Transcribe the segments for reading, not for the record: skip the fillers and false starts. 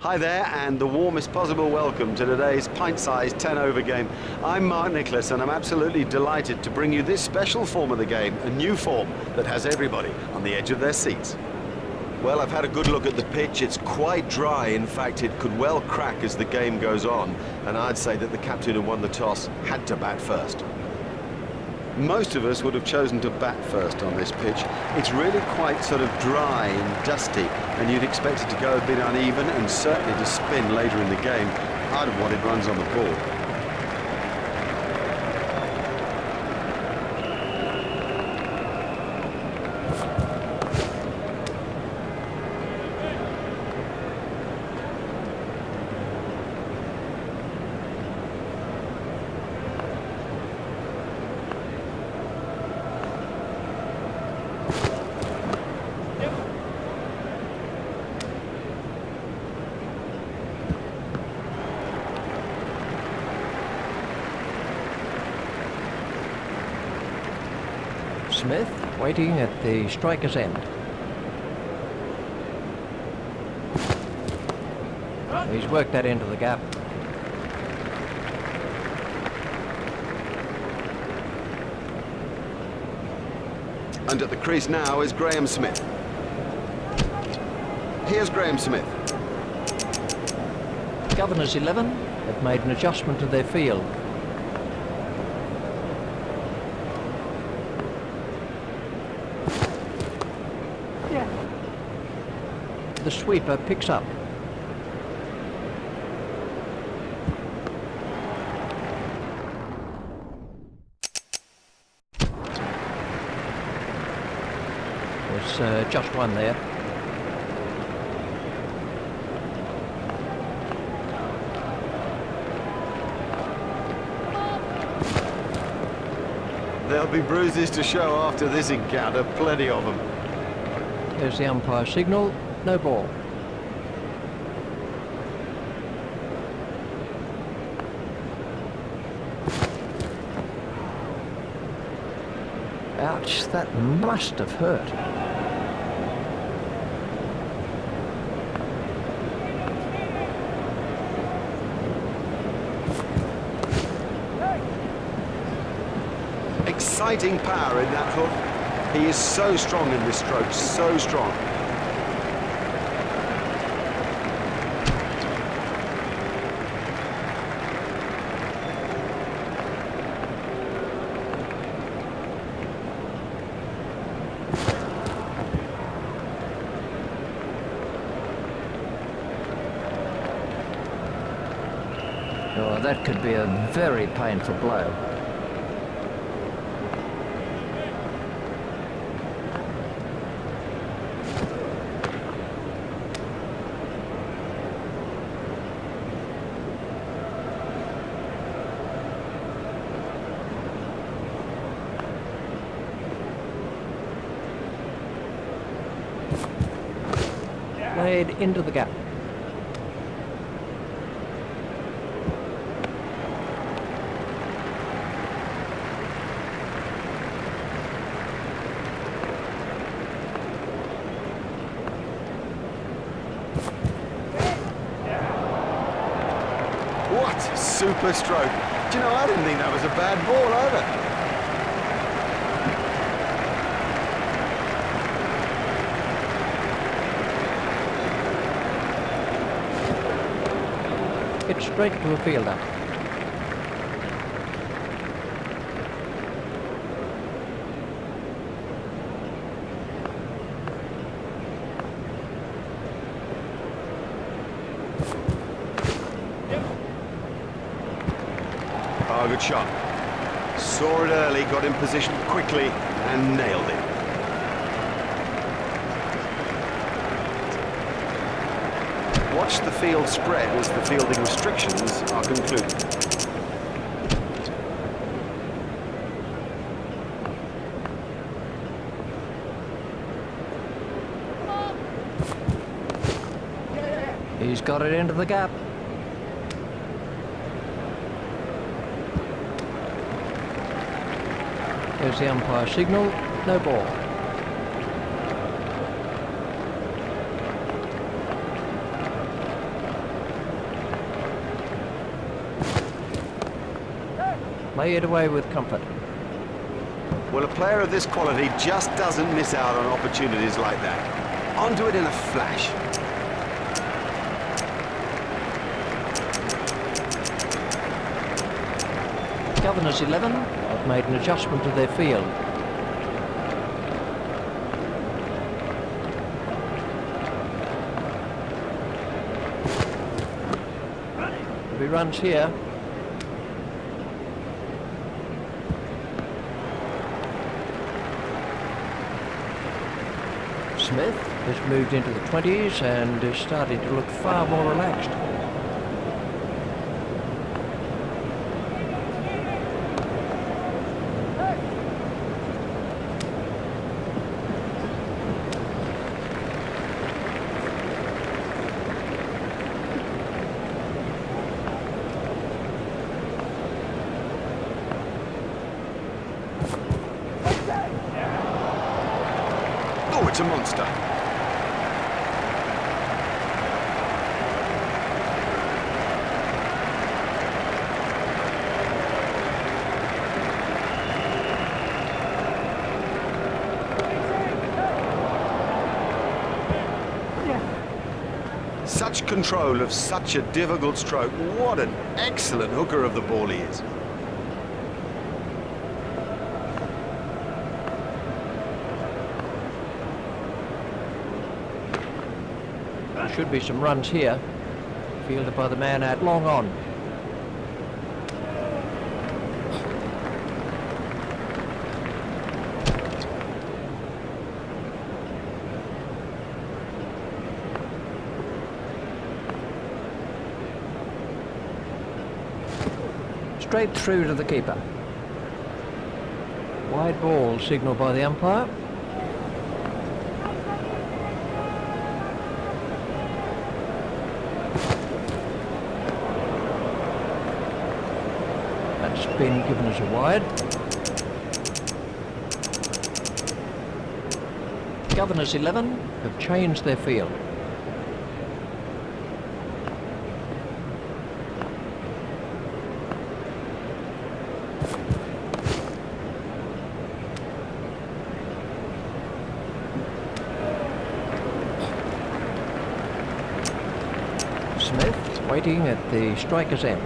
Hi there, and the warmest possible welcome to today's pint-sized 10-over game. I'm Mark Nicholas, and I'm absolutely delighted to bring you this special form of the game, a new form that has everybody on the edge of their seats. Well, I've had a good look at the pitch. It's quite dry. In fact, it could well crack as the game goes on, and I'd say that the captain who won the toss had to bat first. Most of us would have chosen to bat first on this pitch. It's really quite sort of dry and dusty, and you'd expect it to go a bit uneven and certainly to spin later in the game. I'd have wanted runs on the ball. Smith waiting at the striker's end. He's worked that into the gap. And at the crease now is Graham Smith. Here's Graham Smith. Governor's 11 have made an adjustment to their field. The sweeper picks up. There's just one there. There'll be bruises to show after this encounter, plenty of them. There's the umpire signal. No ball. Ouch, that must have hurt. Exciting power in that hook. He is so strong in this stroke, so strong. Oh, that could be a very painful blow. Played into the gap. What a super stroke. Do you know, I didn't think that was a bad ball either. It's straight to a fielder. Oh, good shot. Saw it early, got in position quickly and nailed it. Watch the field spread as the fielding restrictions are concluded. He's got it into the gap. There's the umpire signal. No ball. play it away with comfort. Well, a player of this quality just doesn't miss out on opportunities like that. Onto it in a flash. Governor's 11 have made an adjustment to their field. There'll be runs here. Smith has moved into the 20s and is starting to look far more relaxed. Oh, it's a monster. Such control of such a difficult stroke. What an excellent hooker of the ball he is. There should be some runs here. Fielded by the man out long on. Straight through to the keeper. Wide ball signalled by the umpire. That's been given as a wide. Governor's 11 have changed their field. Smith waiting at the striker's end.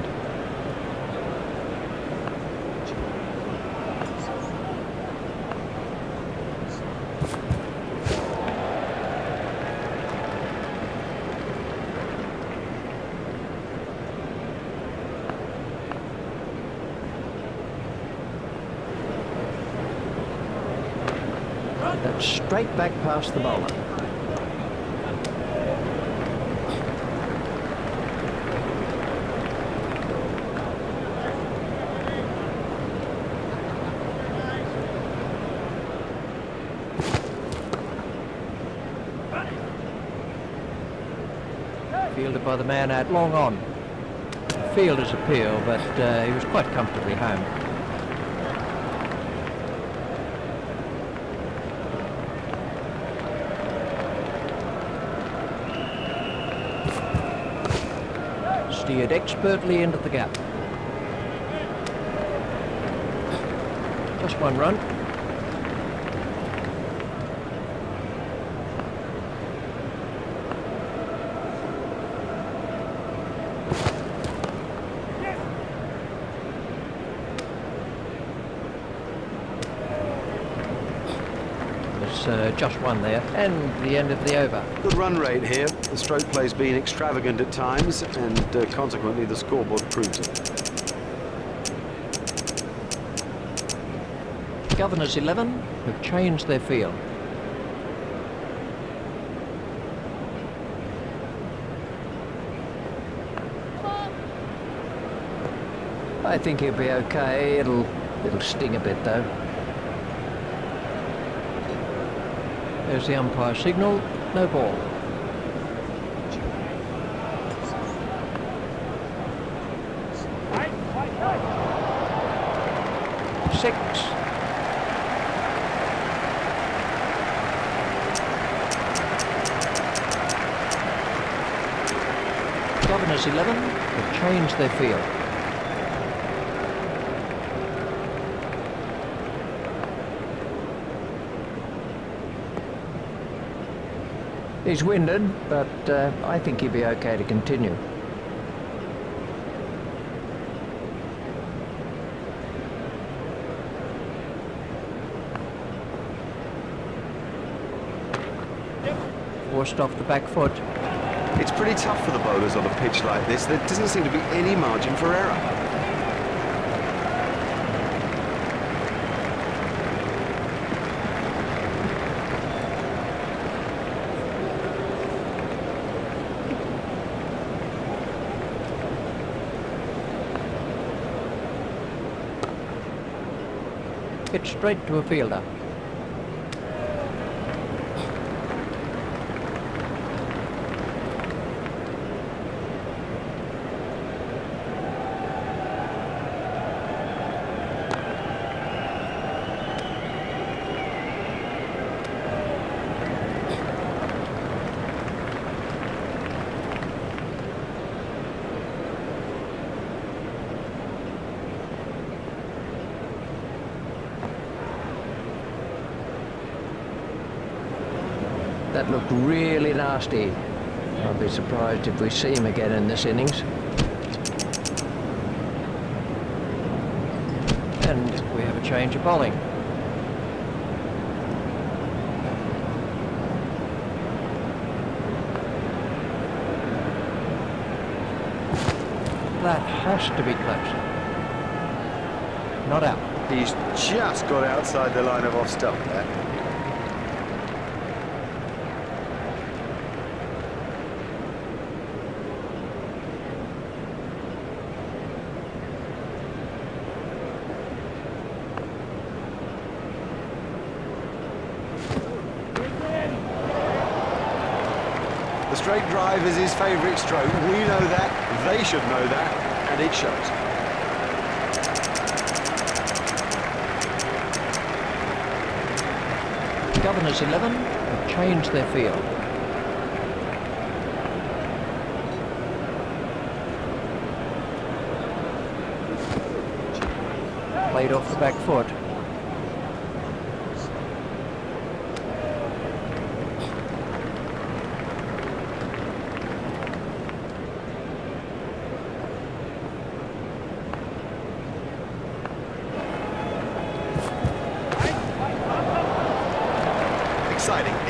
That's straight back past the bowler. Fielded by the man out long on. Fielder's appeal, but he was quite comfortably home. Steered expertly into the gap. Just one run. Just one there, and the end of the over. Good run rate here. The stroke play's been extravagant at times, and consequently the scoreboard proves it. Governor's 11 have changed their field. I think he'll be okay. It'll sting a bit though. There's the umpire signal, no ball. Six. Governor's 11 have changed their field. He's winded, but I think he'll be okay to continue. Forced off the back foot. It's pretty tough for the bowlers on a pitch like this. There doesn't seem to be any margin for error. Hit straight to a fielder. That looked really nasty. I'll be surprised if we see him again in this innings. And we have a change of bowling. That has to be close. Not out. He's just got outside the line of off stump there. The straight drive is his favourite stroke. We know that, they should know that, and it shows. Governors 11 have changed their field. Played off the back foot.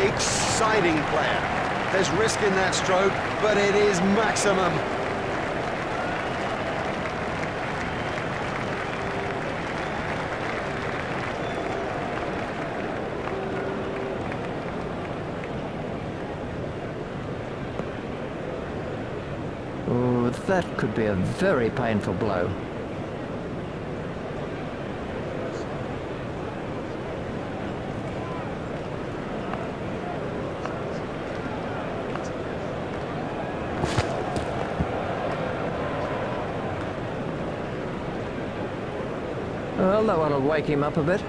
Exciting player. There's risk in that stroke, but it is maximum. Oh, that could be a very painful blow. Well, that one will wake him up a bit.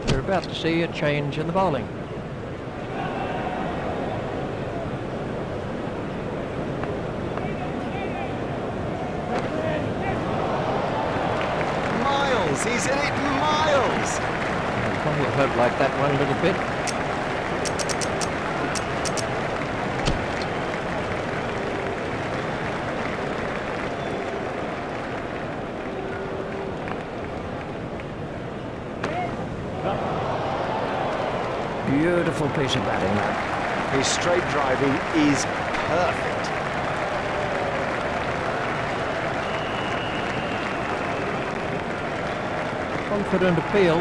We're about to see a change in the bowling. Miles, he's hit it miles. I'll probably hurt like that one a little bit. Beautiful piece of batting, that. His straight driving is perfect. Confident appeal.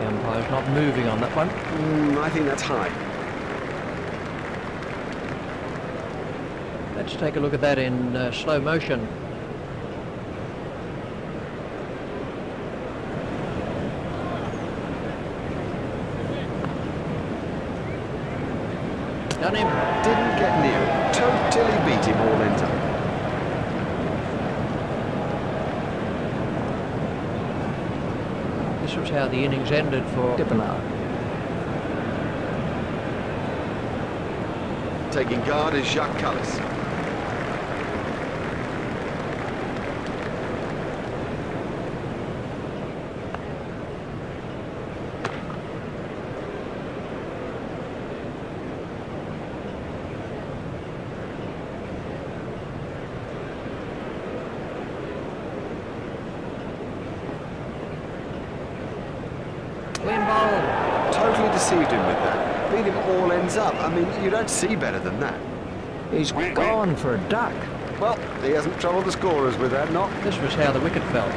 The umpire's not moving on that one. I think that's high. Let's take a look at that in slow motion. Done him. Didn't get near it. Totally beat him all in time. This was how the innings ended for Dippenaar. Taking guard is Jacques Cullis. long. Totally deceived him with that. Beat him all ends up. I mean, you don't see better than that. He's gone for a duck. Well, he hasn't troubled the scorers with that, not. This was how the wicket fell.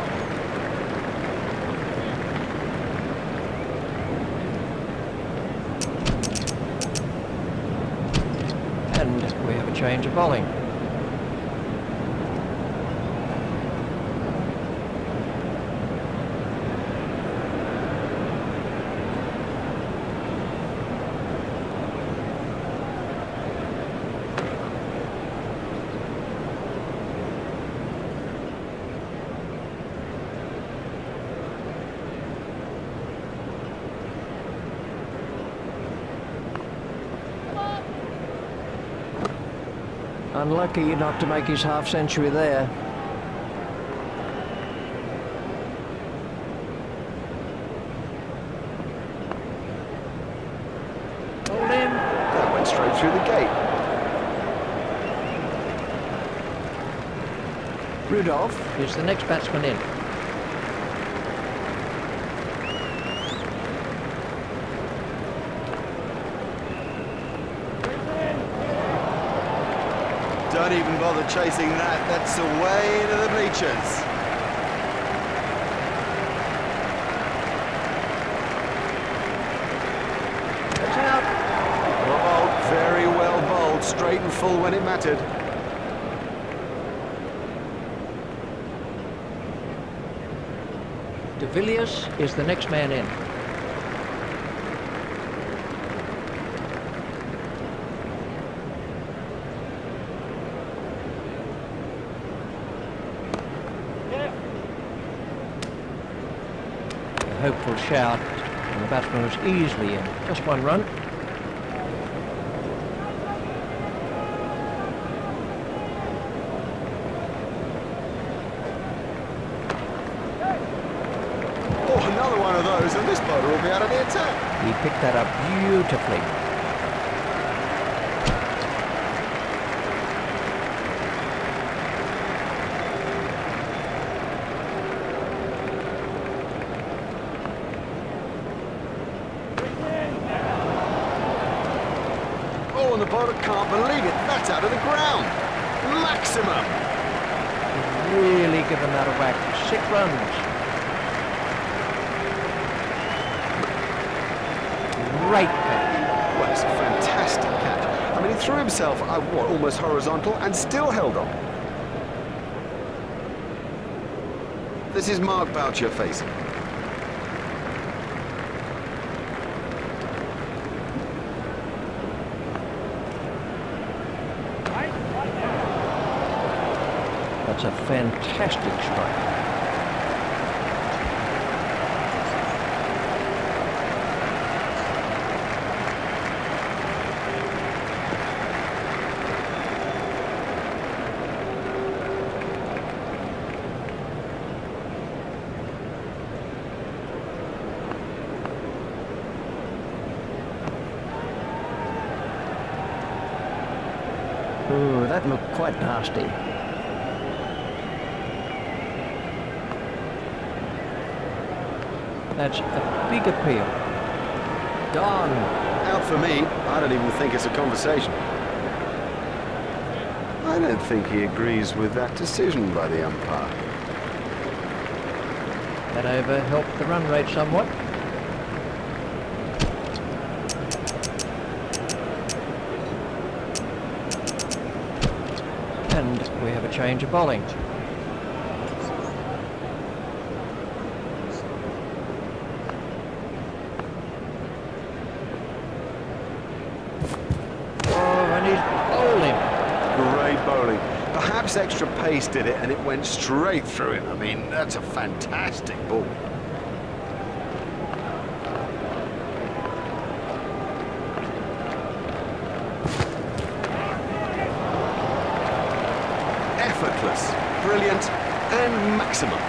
And we have a change of bowling. Unlucky not to make his half-century there. Hold him. That went straight through the gate. Rudolph is the next batsman in. Don't even bother chasing that. That's away into the bleachers. That's out. Well bowled, very well bowled, straight and full when it mattered. De Villiers is the next man in. A hopeful shout, and the batsman was easily in. Just one run. Oh, another one of those, and this bowler will be out of the attack. He picked that up beautifully. Oh, and the bowler can't believe it. That's out of the ground. Maximum. Really given that a whack. 6 runs. Great catch. Well, it's a fantastic catch. I mean, he threw himself, almost horizontal and still held on. This is Mark Boucher facing. That's a fantastic strike. Ooh, that looked quite nasty. That's a big appeal. Gone. Out for me. I don't even think it's a conversation. I don't think he agrees with that decision by the umpire. That over helped the run rate somewhat. And we have a change of bowling. Great bowling. Perhaps extra pace did it and it went straight through him. I mean, that's a fantastic ball. Effortless, brilliant, and maximum.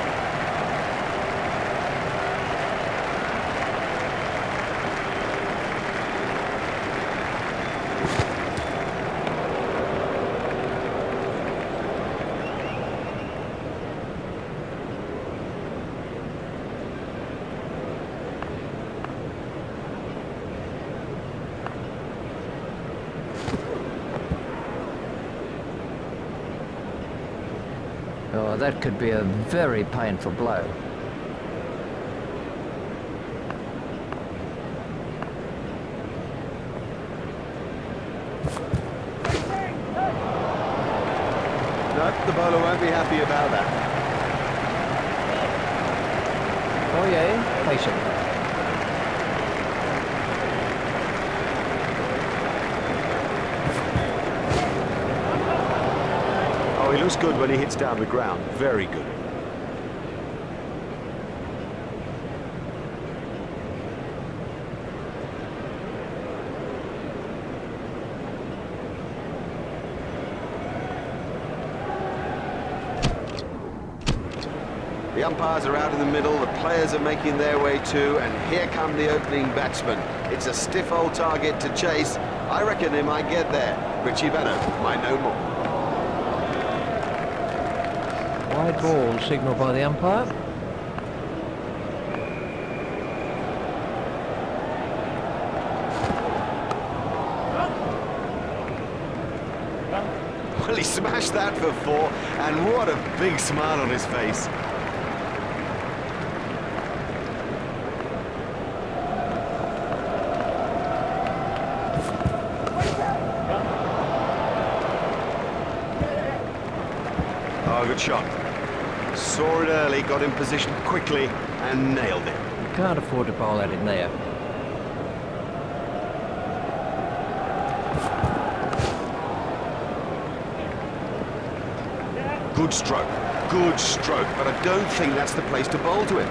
Oh, that could be a very painful blow. No, the bowler won't be happy about that. Oh yeah, pacing. Oh, he looks good when he hits down the ground. Very good. The umpires are out in the middle, the players are making their way too, and here come the opening batsmen. It's a stiff old target to chase. I reckon they might get there. Richie Benno might know more. Wide ball signalled by the umpire. Well, he smashed that for 4, and what a big smile on his face. Oh, good shot. Saw it early, got in position quickly, and nailed it. You can't afford to bowl at it there. Good stroke, but I don't think that's the place to bowl to him.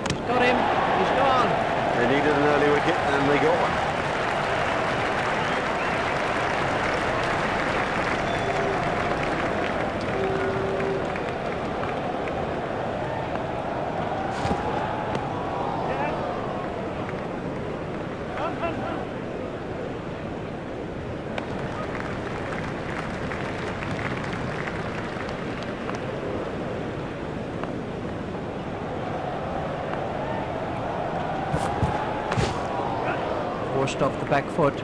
He's got him, he's gone. They needed an early wicket, and they got one. Forced off the back foot.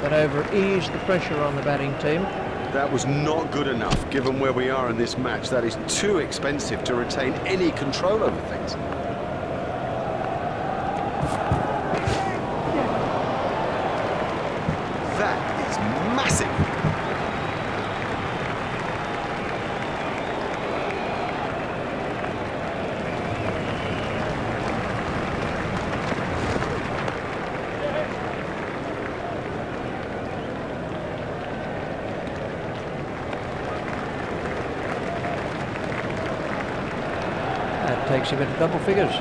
That over eased the pressure on the batting team. That was not good enough, given where we are in this match. That is too expensive to retain any control over things. That is massive. That takes him into double figures.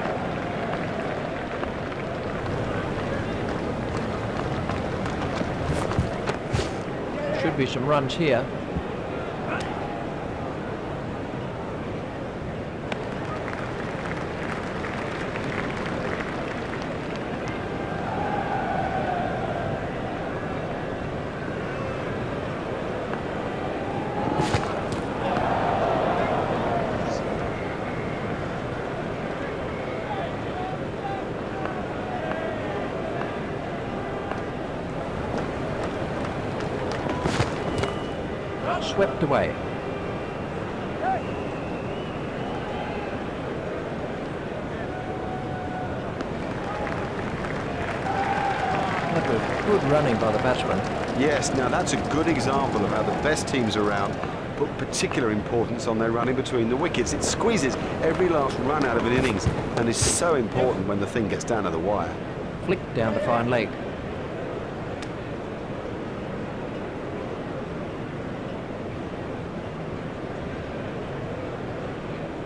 Should be some runs here. Swept away. That was good running by the batsman. Yes, now that's a good example of how the best teams around put particular importance on their running between the wickets. It squeezes every last run out of an innings and is so important when the thing gets down to the wire. Flicked down to fine leg.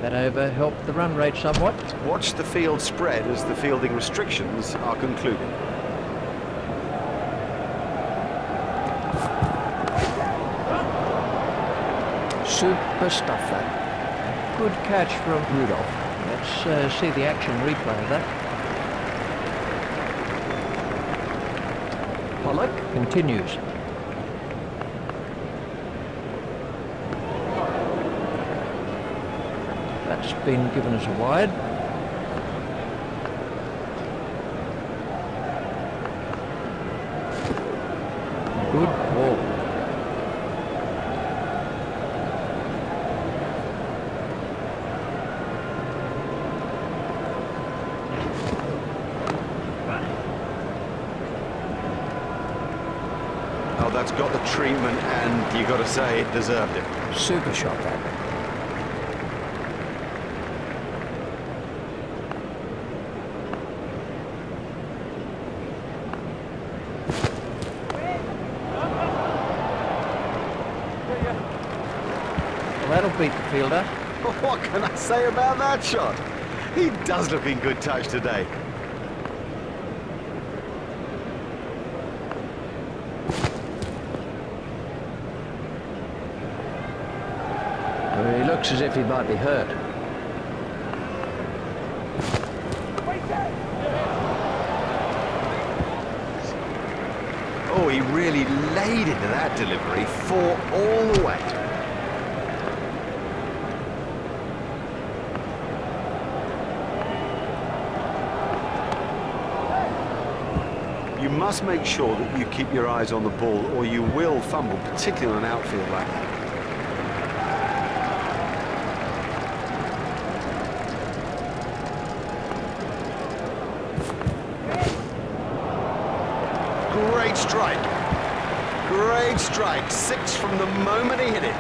That over helped the run rate somewhat. Watch the field spread as the fielding restrictions are concluded. Super stuff that. Good catch from Rudolph. Let's see the action replay of that. Pollock continues. That's been given as a wide. that's got the treatment, and you got to say it deserved it. Super shot, that. Well, that'll beat the fielder. What can I say about that shot? He does look in good touch today. Well, he looks as if he might be hurt. Oh, he really laid into that delivery, 4 all the way. You must make sure that you keep your eyes on the ball, or you will fumble, particularly on an outfield like that. Great strike. Great strike. 6 from the moment he hit it.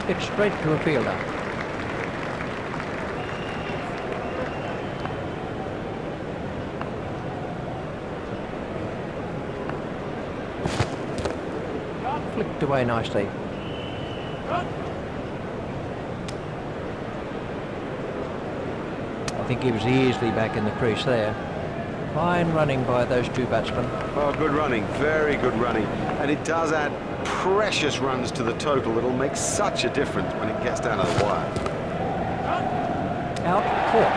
It's straight to a fielder. Flicked away nicely. I think he was easily back in the crease there. Fine running by those two batsmen. Oh, good running, very good running. And it does add precious runs to the total. It'll make such a difference when it gets down to the wire. Out, caught.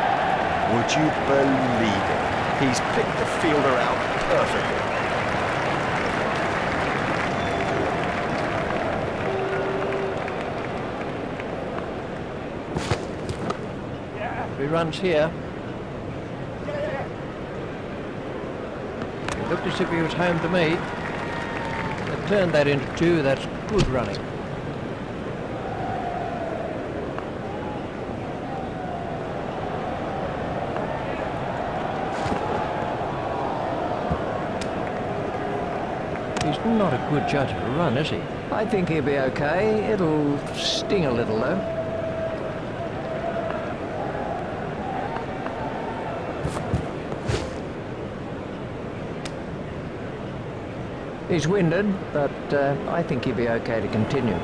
Would you believe it? He's picked the fielder out perfectly. Three runs here. It looked as if he was home to me. They turned that into 2. That's good running. He's not a good judge of a run, is he? I think he'll be okay. It'll sting a little, though. He's winded, but I think he'll be okay to continue.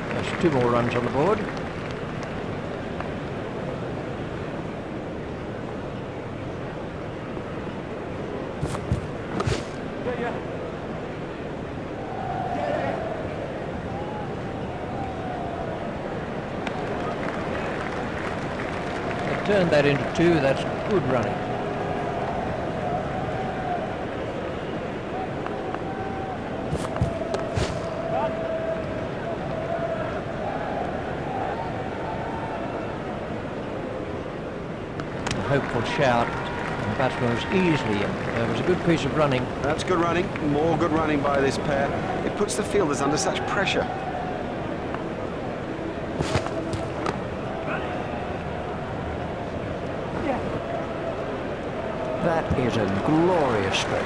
There's 2 more runs on the board. Turned that into 2. That's good running. A hopeful shout. And the batsman was easily in. It was a good piece of running. That's good running. More good running by this pair. It puts the fielders under such pressure. That is a glorious stroke.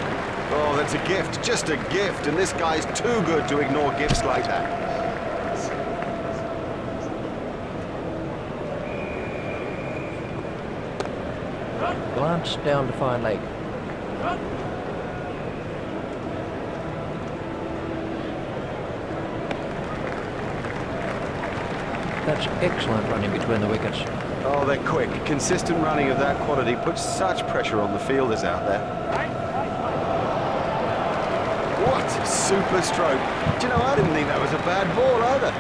Oh, that's a gift, just a gift, and this guy's too good to ignore gifts like that. Glance down to fine leg. That's excellent running between the wickets. Oh, they're quick. Consistent running of that quality puts such pressure on the fielders out there. What a super stroke. Do you know, I didn't think that was a bad ball either.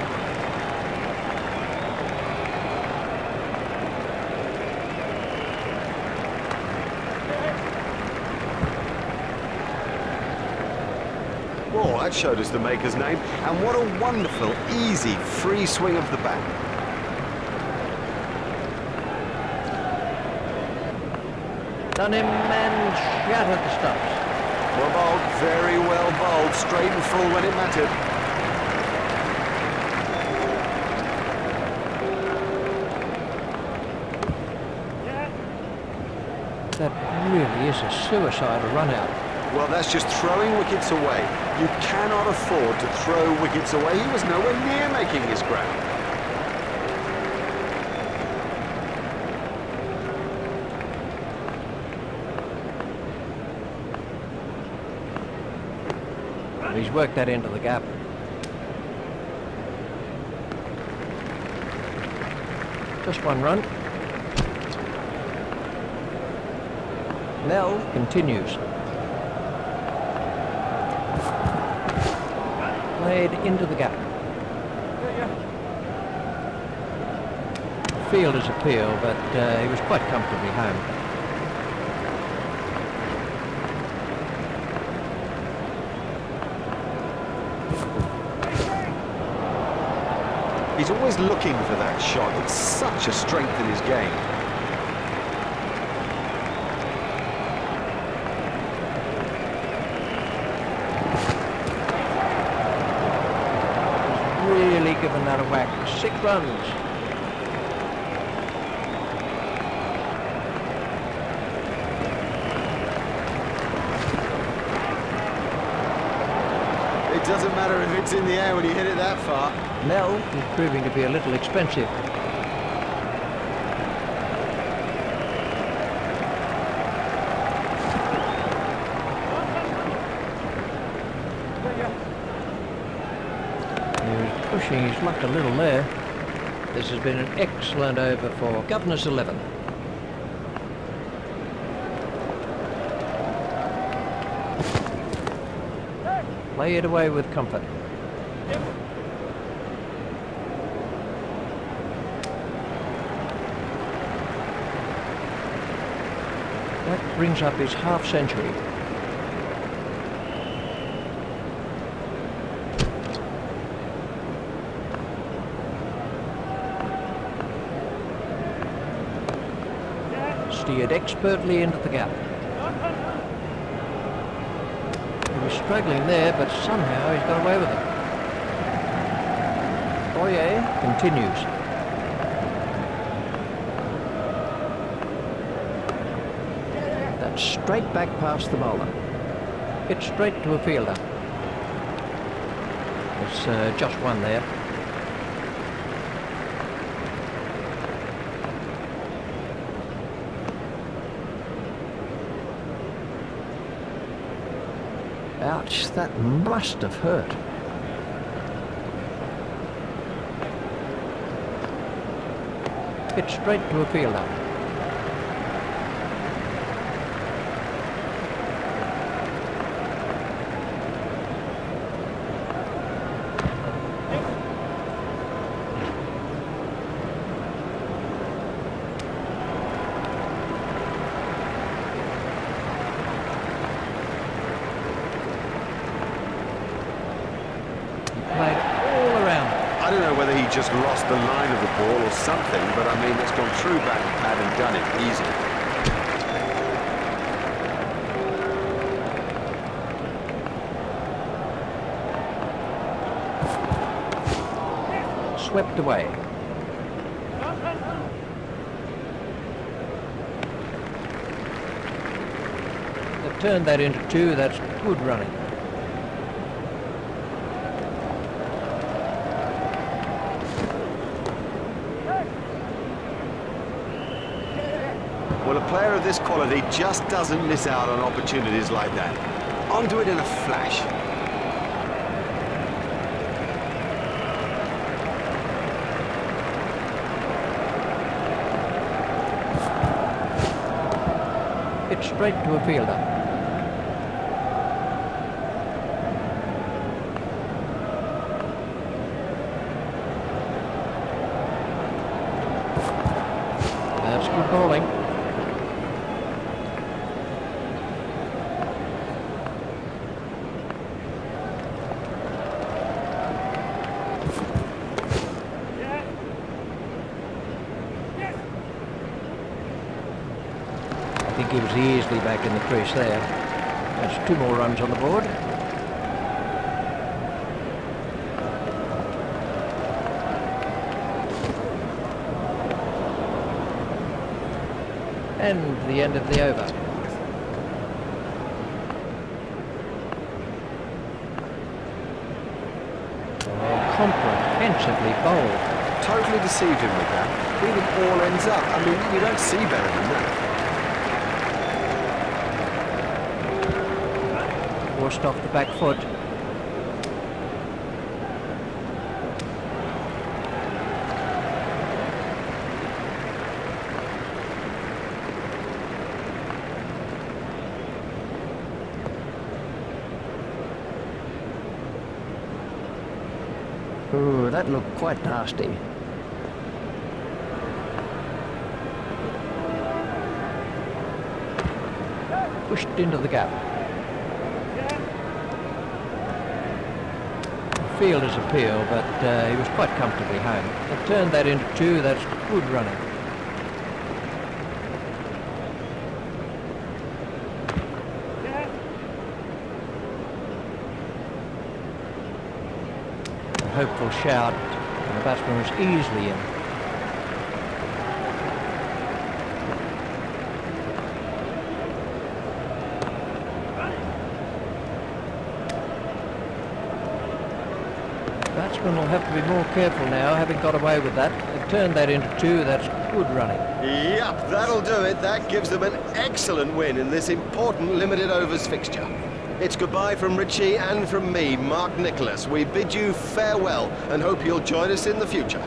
Oh, that showed us the maker's name. And what a wonderful, easy, free swing of the bat. Done him and shattered the stumps. Well bowled, very well bowled, straight and full when it mattered. That really is a suicidal run out. Well, that's just throwing wickets away. You cannot afford to throw wickets away. He was nowhere near making his ground. He's worked that into the gap. Just one run. Mel continues. Played into the gap. Fielder's appeal, but he was quite comfortably home. He's always looking for that shot. It's such a strength in his game. Really given that a whack. 6 runs. It doesn't matter if it's in the air when you hit it that far. Mel is proving to be a little expensive. He was pushing his luck a little there. This has been an excellent over for Governor's 11. Play it away with comfort. That brings up his half century. Steered expertly into the gap. He was struggling there, but somehow he's got away with it. Boyer continues. That's straight back past the bowler. It's straight to a fielder. It's just one there. Ouch, that must have hurt. It's straight to a fielder. I don't know whether he just lost the line of the ball or something, but I mean, it's gone through back pad and done it easily. Swept away. They've turned that into 2. That's good running. Well, a player of this quality just doesn't miss out on opportunities like that. Onto it in a flash. It's straight to a fielder. That's good bowling. think he was easily back in the crease there. That's 2 more runs on the board. And the end of the over. Comprehensively bowled. Totally deceived him with that. Even all ends up. I mean, you don't see better than that. Forced off the back foot. Ooh, that looked quite nasty. Pushed into the gap. Fielder's appeal, but he was quite comfortably home. They turned that into 2, that's good running. Hopeful shout, and the batsman was easily in. The batsman will have to be more careful now, having got away with that. They've turned that into 2, that's good running. Yep, that'll do it. That gives them an excellent win in this important limited overs fixture. It's goodbye from Richie and from me, Mark Nicholas. We bid you farewell and hope you'll join us in the future.